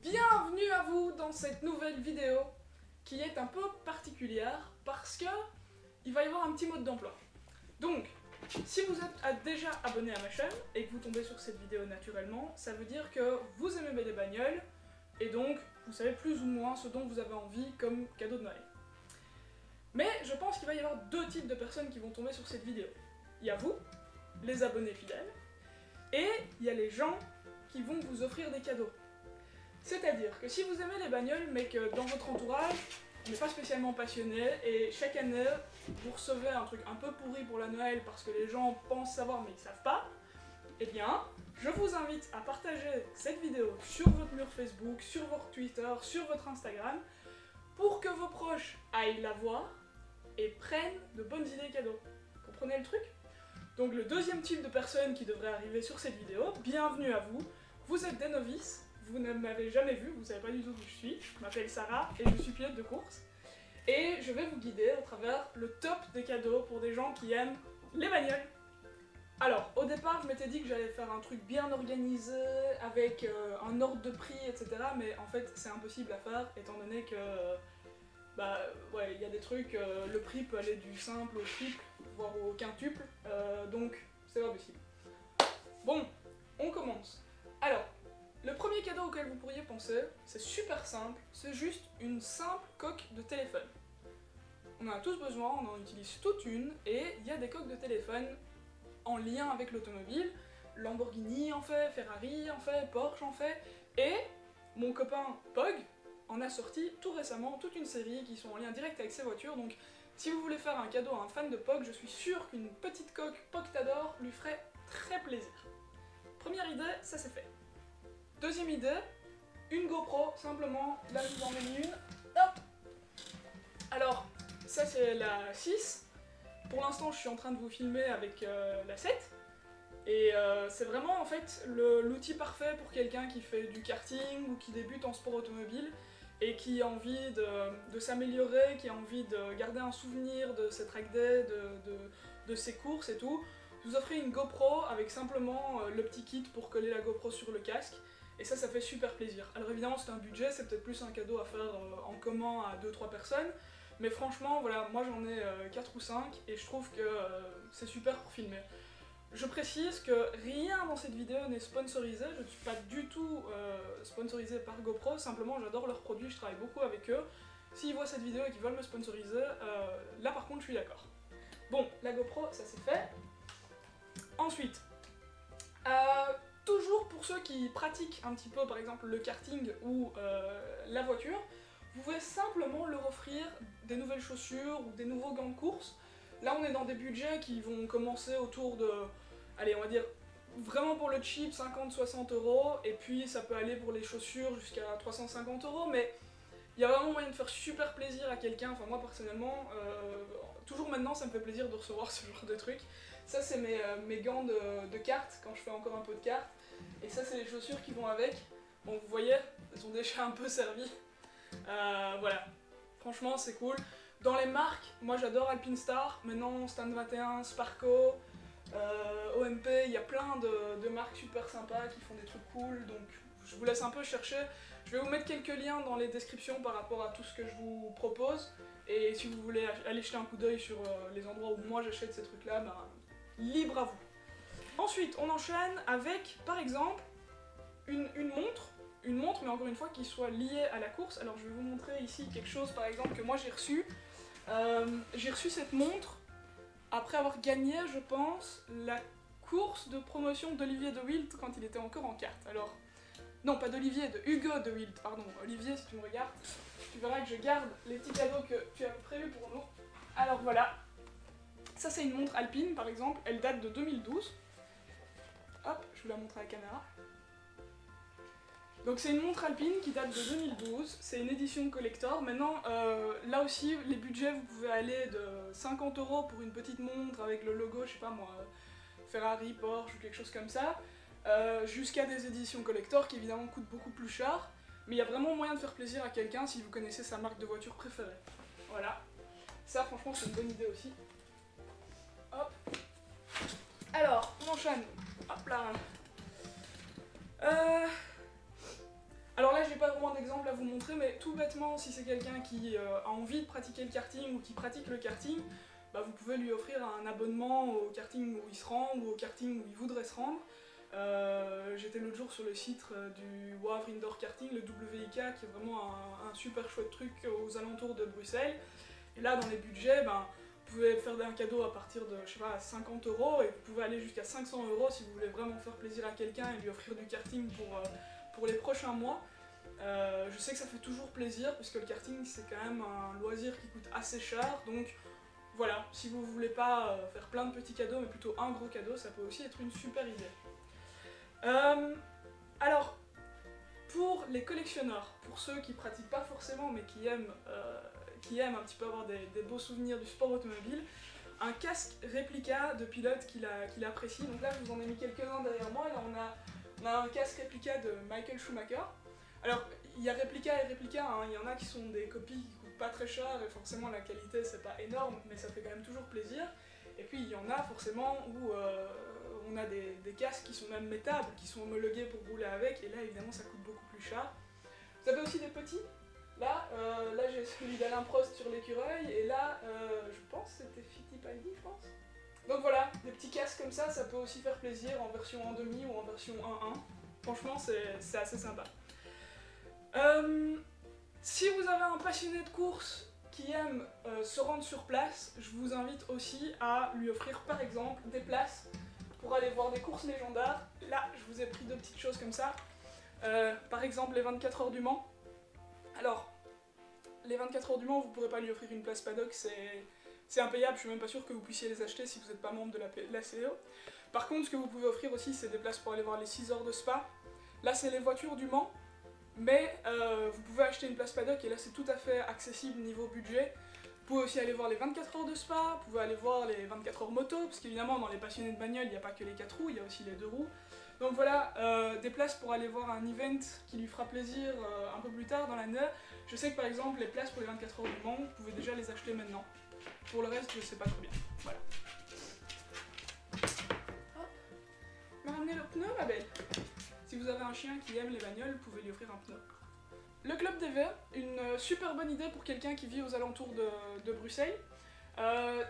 Bienvenue à vous dans cette nouvelle vidéo qui est un peu particulière parce que il va y avoir un petit mode d'emploi. Donc, si vous êtes déjà abonné à ma chaîne et que vous tombez sur cette vidéo naturellement, ça veut dire que vous aimez les bagnoles et donc vous savez plus ou moins ce dont vous avez envie comme cadeau de Noël. Mais je pense qu'il va y avoir deux types de personnes qui vont tomber sur cette vidéo. Il y a vous, les abonnés fidèles, et il y a les gens qui vont vous offrir des cadeaux. C'est-à-dire que si vous aimez les bagnoles mais que dans votre entourage, on n'est pas spécialement passionné et chaque année vous recevez un truc un peu pourri pour la Noël parce que les gens pensent savoir mais ils savent pas, eh bien je vous invite à partager cette vidéo sur votre mur Facebook, sur votre Twitter, sur votre Instagram pour que vos proches aillent la voir et prennent de bonnes idées cadeaux. Comprenez le truc? Donc le deuxième type de personne qui devrait arriver sur cette vidéo, bienvenue à vous, vous êtes des novices. Vous ne m'avez jamais vu, vous ne savez pas du tout où je suis. Je m'appelle Sarah et je suis pilote de course. Et je vais vous guider à travers le top des cadeaux pour des gens qui aiment les bagnoles. Alors, au départ, je m'étais dit que j'allais faire un truc bien organisé, avec un ordre de prix, etc. Mais en fait, c'est impossible à faire, étant donné que... ouais, il y a des trucs, le prix peut aller du simple au triple, voire au quintuple, donc c'est pas possible. Bon, on commence. Alors, le premier cadeau auquel vous pourriez penser, c'est super simple, c'est juste une simple coque de téléphone. On en a tous besoin, on en utilise toute une, et il y a des coques de téléphone en lien avec l'automobile. Lamborghini en fait, Ferrari en fait, Porsche en fait, et mon copain Pog en a sorti tout récemment toute une série qui sont en lien direct avec ses voitures, donc si vous voulez faire un cadeau à un fan de Pog, je suis sûre qu'une petite coque Pogtador lui ferait très plaisir. Première idée, ça c'est fait. Deuxième idée, une GoPro, simplement, là je vous en ai mis une, hop. Alors, ça c'est la 6, pour l'instant je suis en train de vous filmer avec la 7, et c'est vraiment en fait l'outil parfait pour quelqu'un qui fait du karting ou qui débute en sport automobile et qui a envie de s'améliorer, qui a envie de garder un souvenir de ses track days, de ses courses et tout. Vous offrez une GoPro avec simplement le petit kit pour coller la GoPro sur le casque. Et ça fait super plaisir. Alors évidemment c'est un budget, c'est peut-être plus un cadeau à faire en commun à 2-3 personnes, mais franchement voilà, moi j'en ai 4 ou 5 et je trouve que c'est super pour filmer. Je précise que rien dans cette vidéo n'est sponsorisé, je ne suis pas du tout sponsorisé par GoPro, simplement j'adore leurs produits, je travaille beaucoup avec eux. S'ils voient cette vidéo et qu'ils veulent me sponsoriser, là par contre je suis d'accord. Bon, la GoPro ça c'est fait. Ensuite, toujours pour ceux qui pratiquent un petit peu par exemple le karting ou la voiture, vous pouvez simplement leur offrir des nouvelles chaussures ou des nouveaux gants de course. Là on est dans des budgets qui vont commencer autour de, allez on va dire vraiment pour le cheap 50-60 €, et puis ça peut aller pour les chaussures jusqu'à 350 €, mais il y a vraiment moyen de faire super plaisir à quelqu'un. Enfin moi personnellement, toujours maintenant ça me fait plaisir de recevoir ce genre de trucs. Ça c'est mes gants de cartes quand je fais encore un peu de cartes. Et ça c'est les chaussures qui vont avec. Bon vous voyez, elles sont déjà un peu servies. Voilà, franchement c'est cool. Dans les marques, moi j'adore Alpinestar, maintenant Stand 21, Sparco, OMP, il y a plein de marques super sympas qui font des trucs cool, donc je vous laisse un peu chercher. Je vais vous mettre quelques liens dans les descriptions par rapport à tout ce que je vous propose, et si vous voulez aller jeter un coup d'œil sur les endroits où moi j'achète ces trucs là, libre à vous. Ensuite, on enchaîne avec, par exemple, une montre, mais encore une fois qui soit liée à la course. Alors je vais vous montrer ici quelque chose par exemple que moi j'ai reçu. J'ai reçu cette montre après avoir gagné, je pense, la course de promotion d'Olivier de Wild quand il était encore en kart. Alors, non pas d'Olivier, de Hugo de Wild, pardon. Olivier, si tu me regardes, tu verras que je garde les petits cadeaux que tu avais prévus pour nous. Alors voilà, ça c'est une montre alpine par exemple, elle date de 2012. Hop, je vous la montre à la caméra. Donc c'est une montre alpine qui date de 2012, c'est une édition collector. Maintenant, là aussi, les budgets, vous pouvez aller de 50 € pour une petite montre avec le logo, je sais pas moi, Ferrari, Porsche ou quelque chose comme ça, jusqu'à des éditions collector qui évidemment coûtent beaucoup plus cher. Mais il y a vraiment moyen de faire plaisir à quelqu'un si vous connaissez sa marque de voiture préférée. Voilà. Ça franchement c'est une bonne idée aussi. Hop. Alors, on enchaîne. Hop là. Alors là, j'ai pas vraiment vous montrer, mais tout bêtement, si c'est quelqu'un qui a envie de pratiquer le karting ou qui pratique le karting, bah, vous pouvez lui offrir un abonnement au karting où il se rend ou au karting où il voudrait se rendre. J'étais l'autre jour sur le site du Wavre Indoor Karting, le WIK, qui est vraiment un super chouette truc aux alentours de Bruxelles. Et là, dans les budgets, ben, vous pouvez faire un cadeau à partir de, je sais pas, 50 € et vous pouvez aller jusqu'à 500 € si vous voulez vraiment faire plaisir à quelqu'un et lui offrir du karting pour les prochains mois. Je sais que ça fait toujours plaisir puisque le karting c'est quand même un loisir qui coûte assez cher, donc voilà, si vous voulez pas faire plein de petits cadeaux mais plutôt un gros cadeau, ça peut aussi être une super idée. Alors, pour les collectionneurs, pour ceux qui pratiquent pas forcément mais qui aiment un petit peu avoir des beaux souvenirs du sport automobile, un casque réplica de pilote qu'il apprécie. Donc là je vous en ai mis quelques-uns derrière moi. Là on a un casque réplica de Michael Schumacher. Alors il y a réplica et réplica, hein. Il y en a qui sont des copies qui coûtent pas très cher et forcément la qualité c'est pas énorme mais ça fait quand même toujours plaisir. Et puis il y en a forcément où on a des casques qui sont même métables, qui sont homologués pour rouler avec, et là évidemment ça coûte beaucoup plus cher. Vous avez aussi des petits. Là j'ai celui d'Alain Prost sur l'écureuil, et là je pense que c'était Fittipaldi, je pense. Donc voilà, des petits casques comme ça peut aussi faire plaisir en version 1.5 ou en version 1.1. Franchement c'est assez sympa. Si vous avez un passionné de course qui aime se rendre sur place, je vous invite aussi à lui offrir par exemple des places pour aller voir des courses légendaires. Là je vous ai pris deux petites choses comme ça. Par exemple les 24 heures du Mans. Alors, les 24 heures du Mans, vous ne pourrez pas lui offrir une place paddock, c'est impayable, je suis même pas sûre que vous puissiez les acheter si vous n'êtes pas membre de la CEO. Par contre, ce que vous pouvez offrir aussi, c'est des places pour aller voir les 6 heures de Spa. Là, c'est les voitures du Mans, mais vous pouvez acheter une place paddock, et là, c'est tout à fait accessible niveau budget. Vous pouvez aussi aller voir les 24 heures de Spa, vous pouvez aller voir les 24 heures moto, parce qu'évidemment, dans les passionnés de bagnole, il n'y a pas que les 4 roues, il y a aussi les 2 roues. Donc voilà, des places pour aller voir un event qui lui fera plaisir un peu plus tard dans l'année. Je sais que par exemple les places pour les 24 heures du Mans, vous pouvez déjà les acheter maintenant. Pour le reste, je sais pas trop bien. Voilà. Hop. M'a ramené le pneu, ma belle. Si vous avez un chien qui aime les bagnoles, vous pouvez lui offrir un pneu. Le Club DV, une super bonne idée pour quelqu'un qui vit aux alentours de Bruxelles.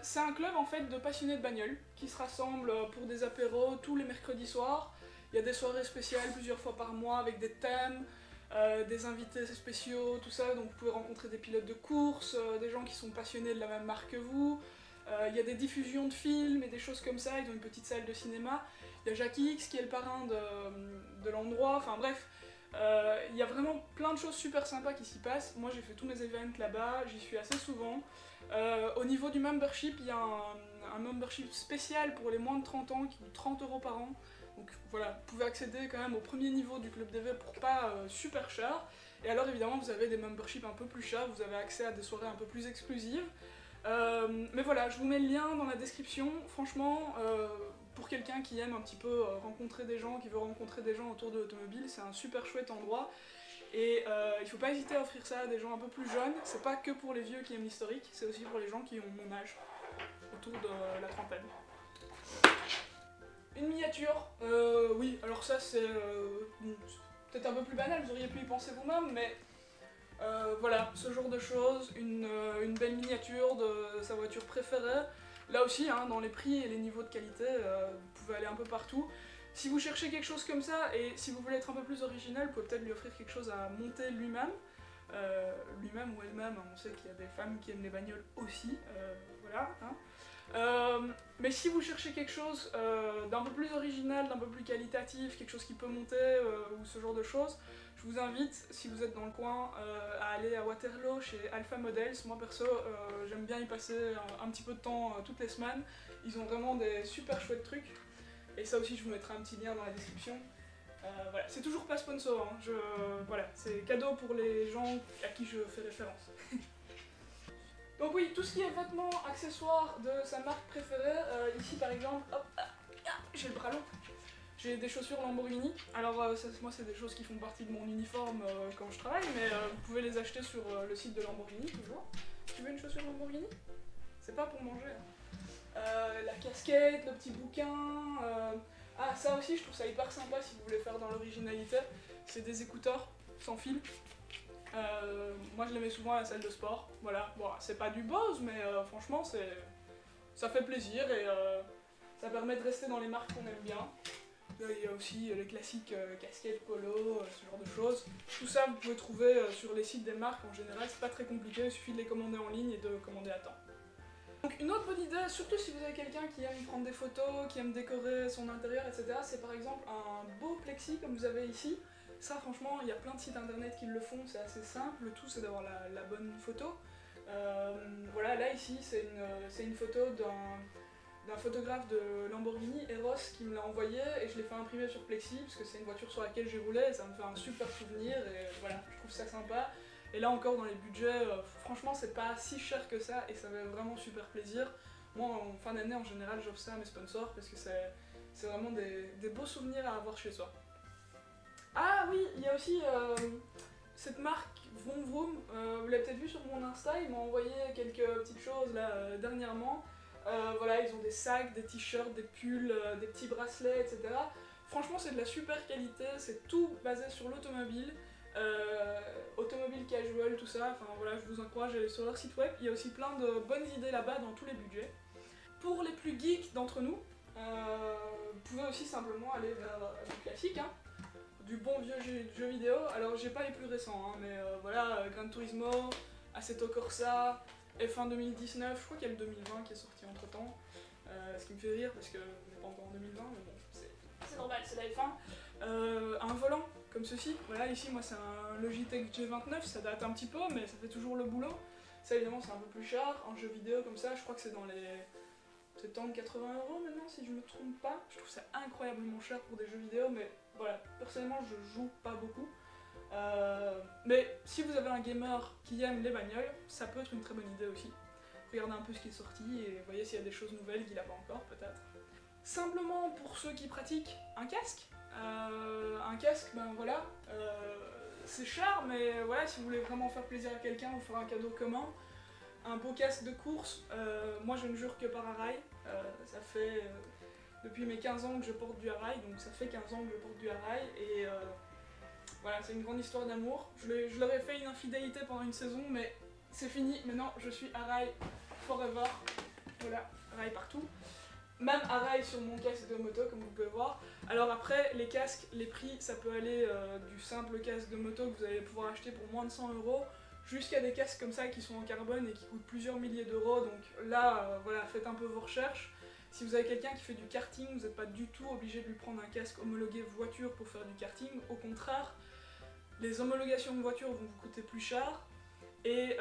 C'est un club en fait de passionnés de bagnoles qui se rassemblent pour des apéros tous les mercredis soirs. Il y a des soirées spéciales plusieurs fois par mois avec des thèmes, des invités spéciaux, tout ça. Donc vous pouvez rencontrer des pilotes de course, des gens qui sont passionnés de la même marque que vous. Il y a des diffusions de films et des choses comme ça. Ils ont une petite salle de cinéma. Il y a Jacques X qui est le parrain de l'endroit. Enfin bref, il y a vraiment plein de choses super sympas qui s'y passent. Moi j'ai fait tous mes events là-bas, j'y suis assez souvent. Au niveau du membership, il y a un membership spécial pour les moins de 30 ans qui coûte 30 € par an. Donc voilà, vous pouvez accéder quand même au premier niveau du Club DV pour pas super cher. Et alors évidemment vous avez des memberships un peu plus chers, vous avez accès à des soirées un peu plus exclusives. Mais voilà, je vous mets le lien dans la description. Franchement, pour quelqu'un qui aime un petit peu rencontrer des gens, qui veut rencontrer des gens autour de l'automobile, c'est un super chouette endroit. Et il faut pas hésiter à offrir ça à des gens un peu plus jeunes. C'est pas que pour les vieux qui aiment l'historique, c'est aussi pour les gens qui ont mon âge, autour de la trentaine. Une miniature, oui, alors ça c'est peut-être un peu plus banal, vous auriez pu y penser vous-même, mais voilà, ce genre de choses, une belle miniature de sa voiture préférée. Là aussi, hein, dans les prix et les niveaux de qualité, vous pouvez aller un peu partout. Si vous cherchez quelque chose comme ça, et si vous voulez être un peu plus original, vous pouvez peut-être lui offrir quelque chose à monter lui-même. Lui-même ou elle-même, on sait qu'il y a des femmes qui aiment les bagnoles aussi, voilà. Hein. Mais si vous cherchez quelque chose d'un peu plus original, d'un peu plus qualitatif, quelque chose qui peut monter, ou ce genre de choses, je vous invite, si vous êtes dans le coin, à aller à Waterloo chez Alpha Models. Moi perso, j'aime bien y passer un petit peu de temps toutes les semaines. Ils ont vraiment des super chouettes trucs. Et ça aussi, je vous mettrai un petit lien dans la description. Voilà, c'est toujours pas sponsor, hein. Voilà, c'est cadeau pour les gens à qui je fais référence. Donc oui, tout ce qui est vêtements, accessoires de sa marque préférée, ici par exemple, hop, j'ai le bras long, j'ai des chaussures Lamborghini. Alors moi c'est des choses qui font partie de mon uniforme quand je travaille, mais vous pouvez les acheter sur le site de Lamborghini toujours. Tu veux une chaussure Lamborghini? C'est pas pour manger. Hein. La casquette, le petit bouquin, ah ça aussi je trouve ça hyper sympa si vous voulez faire dans l'originalité, c'est des écouteurs sans fil. Moi je les mets souvent à la salle de sport, voilà. Bon, c'est pas du Bose, mais franchement ça fait plaisir et ça permet de rester dans les marques qu'on aime bien. Il y a aussi les classiques casquettes, polo, ce genre de choses. Tout ça vous pouvez trouver sur les sites des marques en général, c'est pas très compliqué, il suffit de les commander en ligne et de commander à temps. Donc une autre bonne idée, surtout si vous avez quelqu'un qui aime prendre des photos, qui aime décorer son intérieur, etc., c'est par exemple un beau plexi comme vous avez ici. Ça franchement, il y a plein de sites internet qui le font, c'est assez simple, le tout c'est d'avoir la bonne photo. Voilà, là ici c'est une photo d'un photographe de Lamborghini, Eros, qui me l'a envoyé et je l'ai fait imprimer sur plexi parce que c'est une voiture sur laquelle j'ai roulé et ça me fait un super souvenir et voilà, je trouve ça sympa. Et là encore dans les budgets, franchement c'est pas si cher que ça et ça fait vraiment super plaisir. Moi en fin d'année en général j'offre ça à mes sponsors parce que c'est vraiment des beaux souvenirs à avoir chez soi. Ah oui, il y a aussi cette marque Vroom Vroom, vous l'avez peut-être vu sur mon Insta, ils m'ont envoyé quelques petites choses là dernièrement. Voilà, ils ont des sacs, des t-shirts, des pulls, des petits bracelets, etc. Franchement c'est de la super qualité, c'est tout basé sur l'automobile. Automobile casual, tout ça, enfin voilà, je vous encourage à aller sur leur site web, il y a aussi plein de bonnes idées là-bas dans tous les budgets. Pour les plus geeks d'entre nous, vous pouvez aussi simplement aller vers du classique, hein, du bon vieux jeu vidéo. Alors j'ai pas les plus récents, hein, mais voilà, Gran Turismo, Assetto Corsa, F1 2019, je crois qu'il y a le 2020 qui est sorti entre temps, ce qui me fait rire parce que on n'est pas encore en 2020, mais bon, c'est normal, c'est la F1. Un volant comme ceci, voilà, ici moi c'est un Logitech G29, ça date un petit peu mais ça fait toujours le boulot. Ça évidemment c'est un peu plus cher, un jeu vidéo comme ça, je crois que c'est dans les 70-80 € maintenant si je me trompe pas. Je trouve ça incroyablement cher pour des jeux vidéo, mais voilà, personnellement je joue pas beaucoup. Mais si vous avez un gamer qui aime les bagnoles, ça peut être une très bonne idée aussi. Regardez un peu ce qui est sorti et voyez s'il y a des choses nouvelles qu'il n'a pas encore peut-être. Simplement pour ceux qui pratiquent un casque. Un casque, ben voilà, c'est cher, mais voilà, si vous voulez vraiment faire plaisir à quelqu'un ou faire un cadeau commun, un beau casque de course, moi je ne jure que par Arai, ça fait depuis mes 15 ans que je porte du Arai, donc ça fait 15 ans que je porte du Arai, et voilà, c'est une grande histoire d'amour. Je leur ai fait une infidélité pendant une saison, mais c'est fini, maintenant je suis Arai forever, voilà, Arai partout. Même Arai sur mon casque de moto comme vous pouvez voir. Alors après les casques, les prix ça peut aller du simple casque de moto que vous allez pouvoir acheter pour moins de 100 € jusqu'à des casques comme ça qui sont en carbone et qui coûtent plusieurs milliers d'euros. Donc là voilà, faites un peu vos recherches. Si vous avez quelqu'un qui fait du karting, vous n'êtes pas du tout obligé de lui prendre un casque homologué voiture pour faire du karting. Au contraire, les homologations de voiture vont vous coûter plus cher et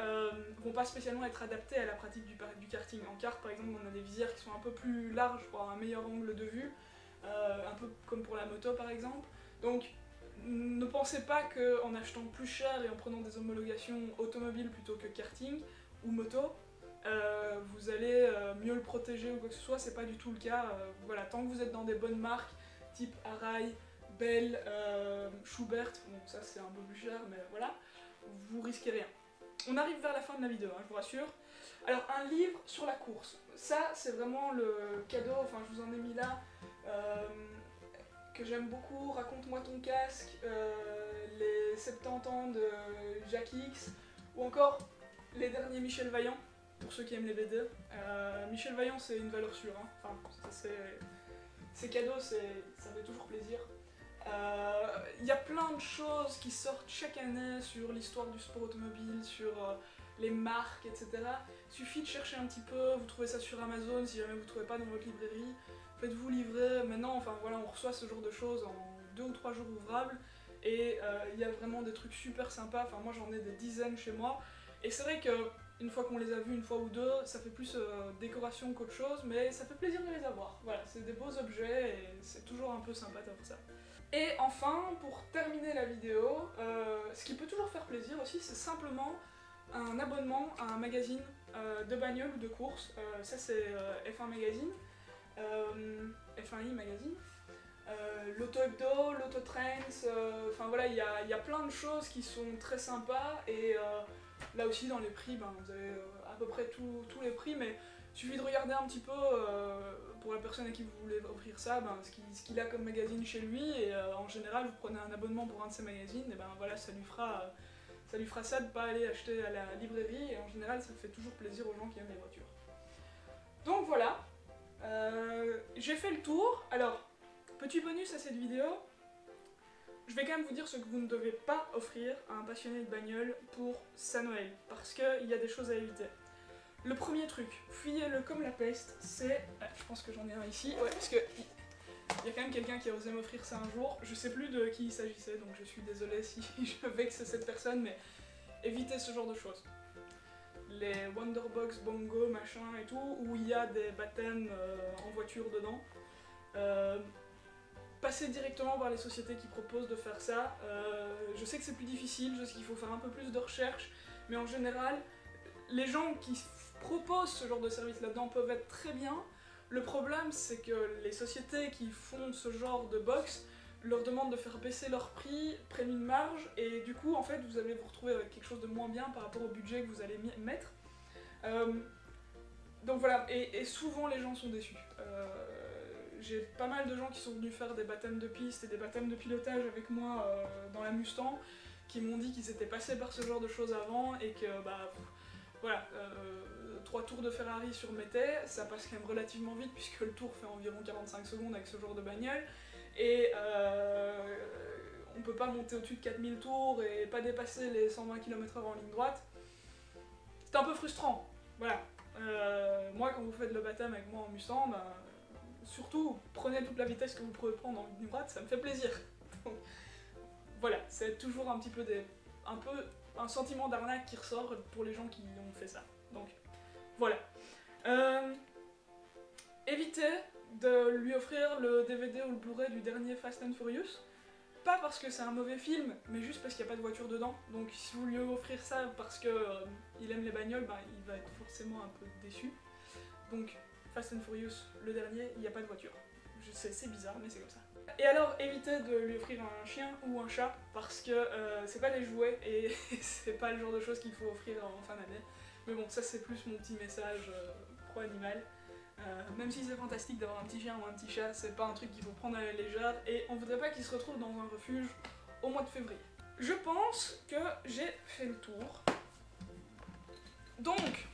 vont pas spécialement être adaptés à la pratique du karting. En kart par exemple on a des visières qui sont un peu plus larges pour avoir un meilleur angle de vue, un peu comme pour la moto par exemple. Donc ne pensez pas qu'en achetant plus cher et en prenant des homologations automobiles plutôt que karting ou moto, vous allez mieux le protéger ou quoi que ce soit, c'est pas du tout le cas. Voilà, tant que vous êtes dans des bonnes marques type Arai, Bell, Schubert, bon ça c'est un peu plus cher mais voilà, vous risquez rien. On arrive vers la fin de la vidéo, hein, je vous rassure. Alors un livre sur la course, ça c'est vraiment le cadeau, enfin je vous en ai mis là, que j'aime beaucoup, Raconte-moi ton casque, les 70 ans de Jack X, ou encore les derniers Michel Vaillant, pour ceux qui aiment les BD. Michel Vaillant c'est une valeur sûre, hein. Enfin c'est cadeau, ça fait toujours plaisir. Y a plein de choses qui sortent chaque année sur l'histoire du sport automobile, sur les marques, etc. Il suffit de chercher un petit peu, vous trouvez ça sur Amazon, si jamais vous ne trouvez pas dans votre librairie, faites-vous livrer. Maintenant, enfin voilà, on reçoit ce genre de choses en 2 ou 3 jours ouvrables, et il y a vraiment des trucs super sympas, enfin moi j'en ai des dizaines chez moi, et c'est vrai que une fois qu'on les a vus une fois ou deux, ça fait plus décoration qu'autre chose, mais ça fait plaisir de les avoir. Voilà, c'est des beaux objets et c'est toujours un peu sympa d'avoir ça. Et enfin, pour terminer la vidéo, ce qui peut toujours faire plaisir aussi, c'est simplement un abonnement à un magazine de bagnole ou de course. Ça c'est F1 Magazine, F1i Magazine, l'Auto Hebdo, l'Auto Trends, enfin voilà, il y a plein de choses qui sont très sympas, et là aussi dans les prix, ben, vous avez à peu près tous les prix, mais il suffit de regarder un petit peu pour la personne à qui vous voulez offrir ça, ben, ce qu'il a comme magazine chez lui, et en général vous prenez un abonnement pour un de ces magazines, et ben voilà, ça lui fera ça lui fera ça de pas aller acheter à la librairie, et en général ça fait toujours plaisir aux gens qui aiment les voitures. Donc voilà, j'ai fait le tour. Alors, petit bonus à cette vidéo, je vais quand même vous dire ce que vous ne devez pas offrir à un passionné de bagnole pour sa Noël, parce qu'il y a des choses à éviter. Le premier truc, fuyez-le comme la peste, c'est... je pense que j'en ai un ici, ouais, parce que il y a quand même quelqu'un qui a osé m'offrir ça un jour, je sais plus de qui il s'agissait, donc je suis désolée si je vexe cette personne, mais évitez ce genre de choses. Les Wonderbox, Bongo, machin et tout, où il y a des baptêmes en voiture dedans. Passez directement par les sociétés qui proposent de faire ça. Je sais que c'est plus difficile, je sais qu'il faut faire un peu plus de recherche, mais en général, les gens qui proposent ce genre de service là-dedans peuvent être très bien. Le problème, c'est que les sociétés qui font ce genre de box leur demandent de faire baisser leur prix, prennent une marge, et du coup, en fait, vous allez vous retrouver avec quelque chose de moins bien par rapport au budget que vous allez mettre. Donc voilà, et souvent les gens sont déçus. J'ai pas mal de gens qui sont venus faire des baptêmes de piste et des baptêmes de pilotage avec moi dans la Mustang, qui m'ont dit qu'ils étaient passés par ce genre de choses avant, et que bah voilà, 3 tours de Ferrari sur Mété, ça passe quand même relativement vite puisque le tour fait environ 45 secondes avec ce genre de bagnole, et on peut pas monter au-dessus de 4000 tours et pas dépasser les 120 km/h en ligne droite. C'est un peu frustrant, voilà. Moi, quand vous faites le baptême avec moi en Mustang, bah, surtout prenez toute la vitesse que vous pouvez prendre en ligne droite, ça me fait plaisir. Donc, voilà, c'est toujours un petit peu un sentiment d'arnaque qui ressort pour les gens qui ont fait ça. Donc voilà. Évitez de lui offrir le DVD ou le Blu-ray du dernier Fast and Furious. Pas parce que c'est un mauvais film, mais juste parce qu'il n'y a pas de voiture dedans. Donc si vous lui offrez ça parce que il aime les bagnoles, bah, il va être forcément un peu déçu. Donc Fast and Furious, le dernier, il n'y a pas de voiture. Je sais, c'est bizarre, mais c'est comme ça. Et alors, évitez de lui offrir un chien ou un chat, parce que c'est pas des jouets, et c'est pas le genre de choses qu'il faut offrir en fin d'année. Mais bon, ça c'est plus mon petit message pro-animal. Même si c'est fantastique d'avoir un petit chien ou un petit chat, c'est pas un truc qu'il faut prendre à la légère, et on voudrait pas qu'il se retrouve dans un refuge au mois de février. Je pense que j'ai fait le tour. Donc,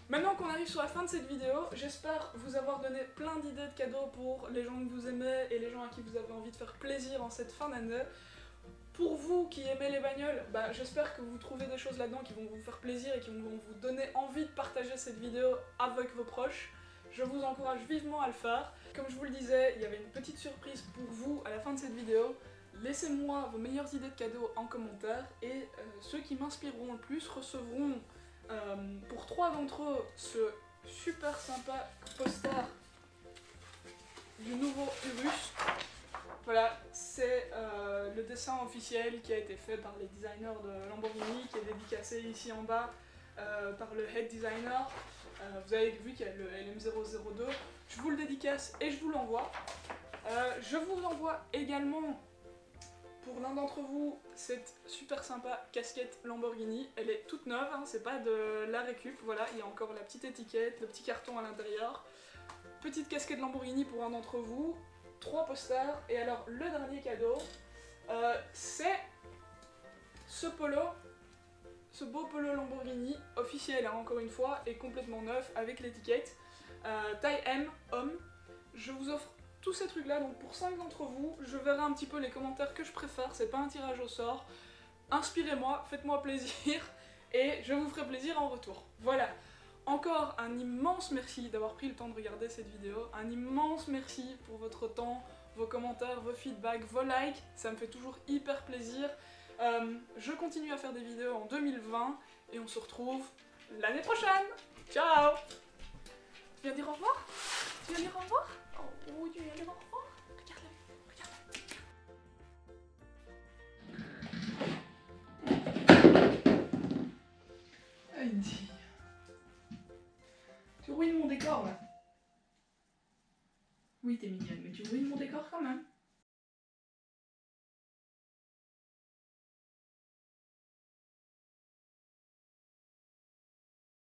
maintenant qu'on arrive sur la fin de cette vidéo, j'espère vous avoir donné plein d'idées de cadeaux pour les gens que vous aimez et les gens à qui vous avez envie de faire plaisir en cette fin d'année. Pour vous qui aimez les bagnoles, bah, j'espère que vous trouvez des choses là-dedans qui vont vous faire plaisir et qui vont vous donner envie de partager cette vidéo avec vos proches. Je vous encourage vivement à le faire. Comme je vous le disais, il y avait une petite surprise pour vous à la fin de cette vidéo. Laissez-moi vos meilleures idées de cadeaux en commentaire, et ceux qui m'inspireront le plus recevront pour 3 d'entre eux ce super sympa poster du nouveau Urus. Voilà, c'est le dessin officiel qui a été fait par les designers de Lamborghini, qui est dédicacé ici en bas par le head designer. Vous avez vu qu'il y a le LM002. Je vous le dédicace et je vous l'envoie. Je vous envoie également, pour l'un d'entre vous, cette super sympa casquette Lamborghini. Elle est toute neuve, hein, c'est pas de la récup. Voilà, il y a encore la petite étiquette, le petit carton à l'intérieur. Petite casquette Lamborghini pour un d'entre vous. 3 posters, et alors le dernier cadeau, c'est ce polo, ce beau polo Lamborghini, officiel hein, encore une fois, et complètement neuf avec l'étiquette, taille M, homme. Je vous offre tous ces trucs là, donc pour 5 d'entre vous, je verrai un petit peu les commentaires que je préfère, c'est pas un tirage au sort. Inspirez-moi, faites-moi plaisir, et je vous ferai plaisir en retour. Voilà. Encore un immense merci d'avoir pris le temps de regarder cette vidéo, un immense merci pour votre temps, vos commentaires, vos feedbacks, vos likes, ça me fait toujours hyper plaisir. Je continue à faire des vidéos en 2020 et on se retrouve l'année prochaine. Ciao! Tu viens dire au revoir? Tu viens dire au revoir? Oh oui, tu viens dire au revoir? Regarde-la, regarde-la. Andy. Tu ruines mon décor là. Oui, t'es mignonne, mais tu ruines mon décor quand même.